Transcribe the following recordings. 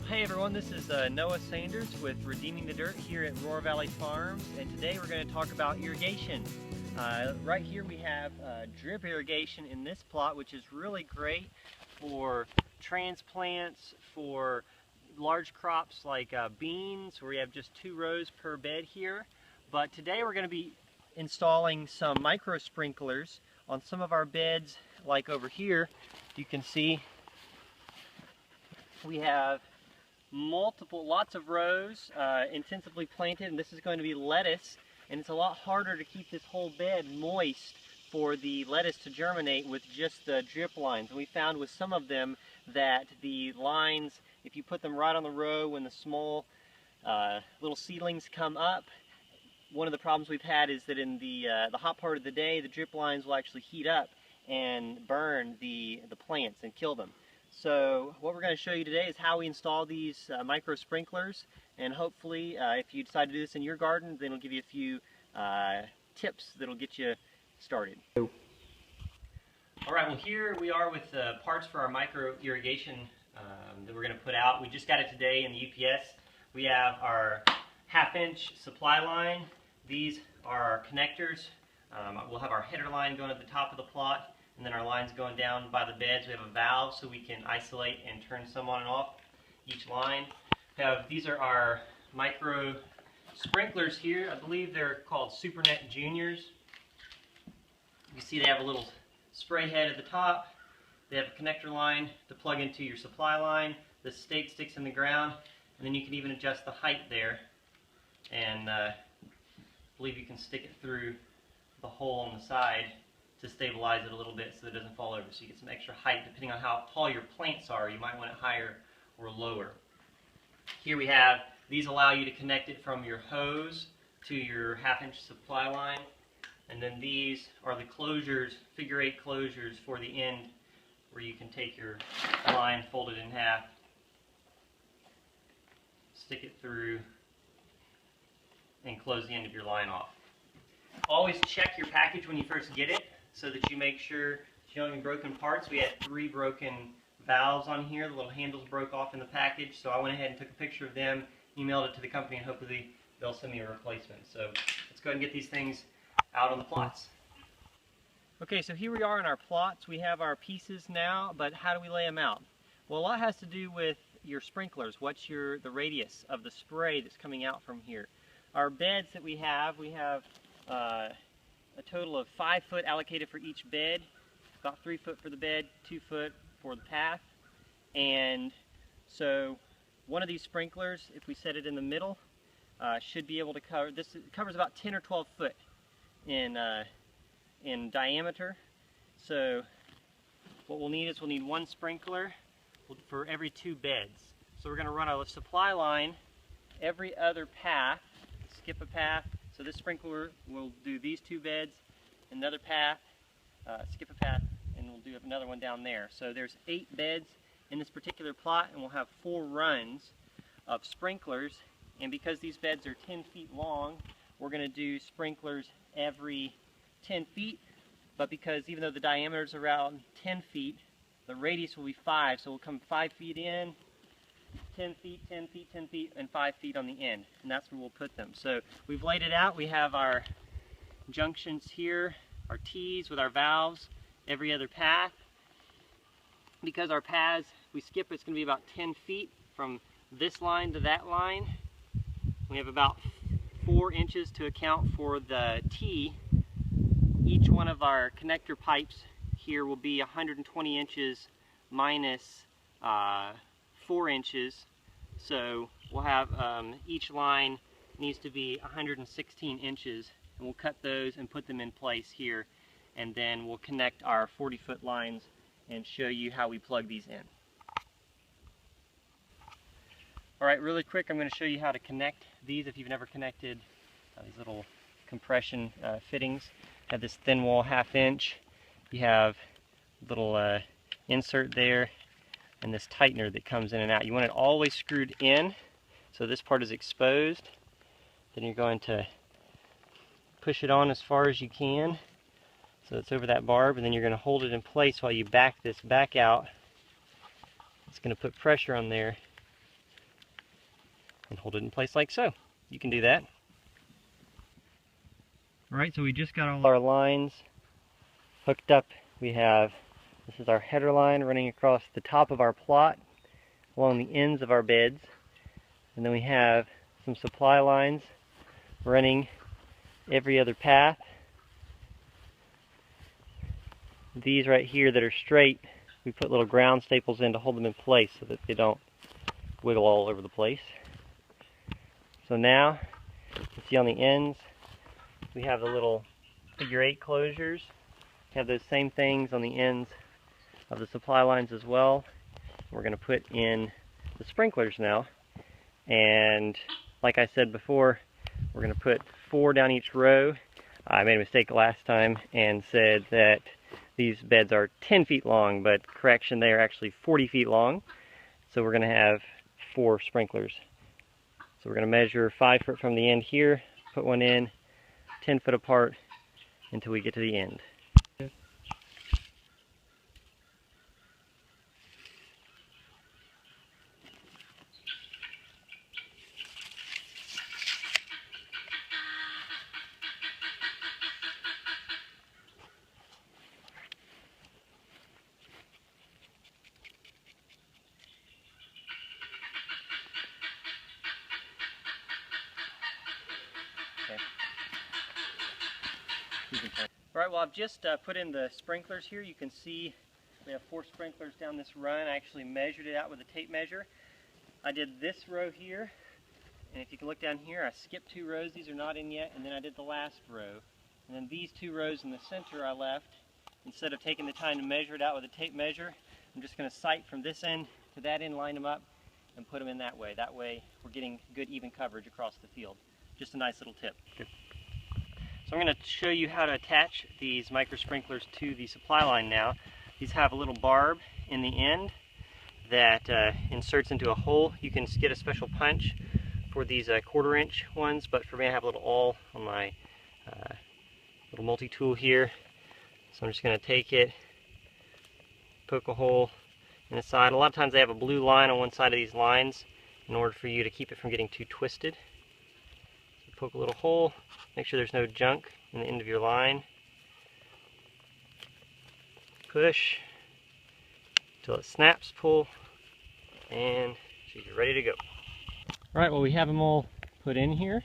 Hey everyone, this is Noah Sanders with Redeeming the Dirt here at Rora Valley Farms, and today we're going to talk about irrigation. Right here we have drip irrigation in this plot, which is really great for transplants, for large crops like beans, where we have just 2 rows per bed here. But today we're going to be installing some micro sprinklers on some of our beds, like over here. You can see we have lots of rows intensively planted, and this is going to be lettuce, and it's a lot harder to keep this whole bed moist for the lettuce to germinate with just the drip lines. And we found with some of them that the lines, if you put them right on the row when the small little seedlings come up, one of the problems we've had is that in the hot part of the day, the drip lines will actually heat up and burn the plants and kill them. So what we're going to show you today is how we install these micro sprinklers, and hopefully if you decide to do this in your garden, then it'll give you a few tips that'll get you started. Alright, well here we are with parts for our micro irrigation that we're going to put out. We just got it today in the UPS. We have our 1/2-inch supply line. These are our connectors. We'll have our header line going at the top of the plot, and then our lines going down by the beds. We have a valve so we can isolate and turn some on and off each line. These are our micro sprinklers here. I believe they're called SuperNet Juniors. You see they have a little spray head at the top. They have a connector line to plug into your supply line. The stake sticks in the ground, and then you can even adjust the height there. And I believe you can stick it through the hole on the side to stabilize it a little bit so that it doesn't fall over. So you get some extra height depending on how tall your plants are. You might want it higher or lower. Here we have, these allow you to connect it from your hose to your 1/2-inch supply line. And then these are the closures, figure 8 closures for the end, where you can take your line, fold it in half, stick it through, and close the end of your line off. Always check your package when you first get it, so that you make sure you don't have any broken parts. We had 3 broken valves on here. The little handles broke off in the package, so I went ahead and took a picture of them, emailed it to the company, and hopefully they'll send me a replacement. So let's go ahead and get these things out on the plots. Okay, so here we are in our plots. We have our pieces now, but how do we lay them out? Well, a lot has to do with your sprinklers. What's the radius of the spray that's coming out from here? Our beds that we have a total of 5 foot allocated for each bed, about 3 foot for the bed, 2 foot for the path. And so one of these sprinklers, if we set it in the middle, should be able to cover, this covers about 10 or 12 foot in diameter. So what we'll need is we'll need 1 sprinkler for every 2 beds. So we're going to run a supply line every other path, skip a path. So this sprinkler will do these 2 beds, another path, skip a path, and we'll do another one down there. So there's 8 beds in this particular plot, and we'll have 4 runs of sprinklers. And because these beds are 10 feet long, we're going to do sprinklers every 10 feet. But because even though the diameter is around 10 feet, the radius will be 5. So we'll come 5 feet in, 10 feet, 10 feet, 10 feet, and 5 feet on the end, and that's where we'll put them. So we've laid it out. We have our junctions here, our T's with our valves, every other path. Because our paths, we skip, it's going to be about 10 feet from this line to that line. We have about 4 inches to account for the T. Each one of our connector pipes here will be 120 inches minus 4 inches, so we'll have each line needs to be 116 inches, and we'll cut those and put them in place here, and then we'll connect our 40-foot lines and show you how we plug these in. Alright, really quick, I'm going to show you how to connect these if you've never connected these little compression fittings. Have this thin wall 1/2 inch, you have a little insert there, and this tightener that comes in and out. You want it always screwed in, so this part is exposed. Then you're going to push it on as far as you can, so it's over that barb, and then you're going to hold it in place while you back this back out. It's going to put pressure on there and hold it in place like so. You can do that. Alright, so we just got all our lines hooked up. This is our header line running across the top of our plot along the ends of our beds. And then we have some supply lines running every other path. These right here that are straight, we put little ground staples in to hold them in place so that they don't wiggle all over the place. So now, you can see on the ends, we have the little figure 8 closures. We have those same things on the ends of the supply lines as well. We're going to put in the sprinklers now. And like I said before, we're going to put 4 down each row. I made a mistake last time and said that these beds are 10 feet long, but correction, they are actually 40 feet long. So we're going to have 4 sprinklers. So we're going to measure 5 foot from the end here, put one in, 10 foot apart until we get to the end. Alright, well I've just put in the sprinklers here. You can see we have 4 sprinklers down this run. I actually measured it out with a tape measure. I did this row here, and if you can look down here, I skipped 2 rows. These are not in yet, and then I did the last row. And then these 2 rows in the center I left. Instead of taking the time to measure it out with a tape measure, I'm just going to sight from this end to that end, line them up, and put them in that way. That way we're getting good even coverage across the field. Just a nice little tip. So I'm going to show you how to attach these micro sprinklers to the supply line now. These have a little barb in the end that inserts into a hole. You can get a special punch for these 1/4 inch ones, but for me I have a little awl on my little multi-tool here. So I'm just going to take it, poke a hole in the side. A lot of times they have a blue line on one side of these lines in order for you to keep it from getting too twisted. So poke a little hole, make sure there's no junk in the end of your line. Push until it snaps, pull, and you're ready to go. Alright, well we have them all put in here.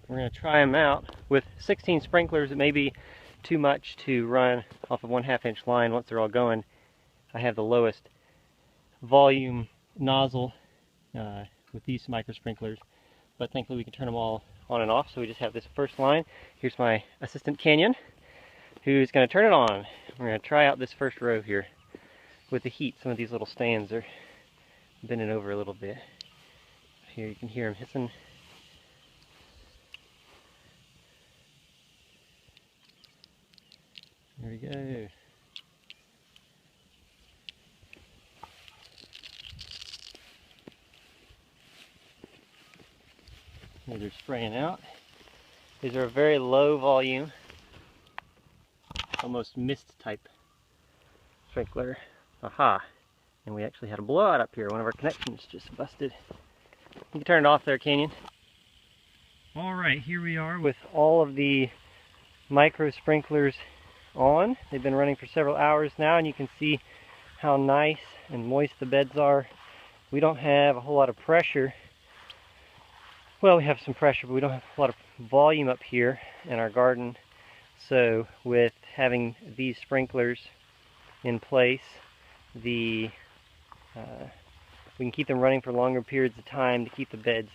We're going to try them out. With 16 sprinklers, it may be too much to run off of 1/2 inch line once they're all going. I have the lowest volume nozzle with these micro sprinklers, but thankfully we can turn them all on and off. So we just have this first line. Here's my assistant Canyon, who's going to turn it on. We're going to try out this first row here with the heat. Some of these little stands are bending over a little bit. Here you can hear them hissing. There we go. Here they're spraying out. These are a very low volume, almost mist type sprinkler. Aha! And we actually had a blowout up here. One of our connections just busted. You can turn it off there, Canyon. Alright, here we are with all of the micro sprinklers on. They've been running for several hours now, and you can see how nice and moist the beds are. We don't have a whole lot of pressure. Well, we have some pressure, but we don't have a lot of volume up here in our garden. So with having these sprinklers in place, we can keep them running for longer periods of time to keep the beds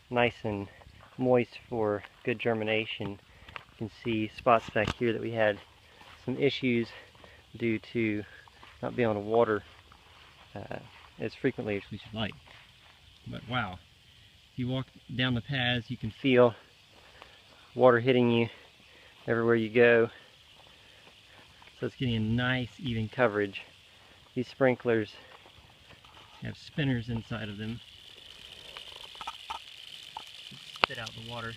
nice and moist for good germination. You can see spots back here that we had some issues due to not being able to water as frequently as we should like. But wow, if you walk down the paths, you can feel water hitting you everywhere you go. So it's getting a nice even coverage. These sprinklers have spinners inside of them that spit out the water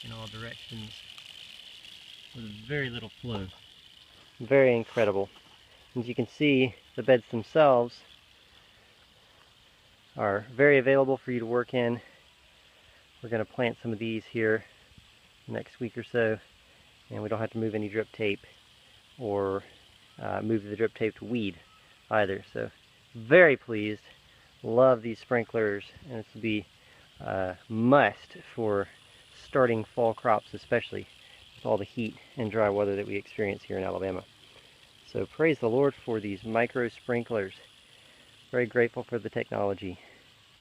in all directions with very little flow. Very incredible. As you can see, the beds themselves are very available for you to work in. We're going to plant some of these here next week or so, and we don't have to move any drip tape or move the drip tape to weed either. So very pleased. Love these sprinklers, and this will be a must for starting fall crops, especially with all the heat and dry weather that we experience here in Alabama. So praise the Lord for these micro sprinklers. Very grateful for the technology.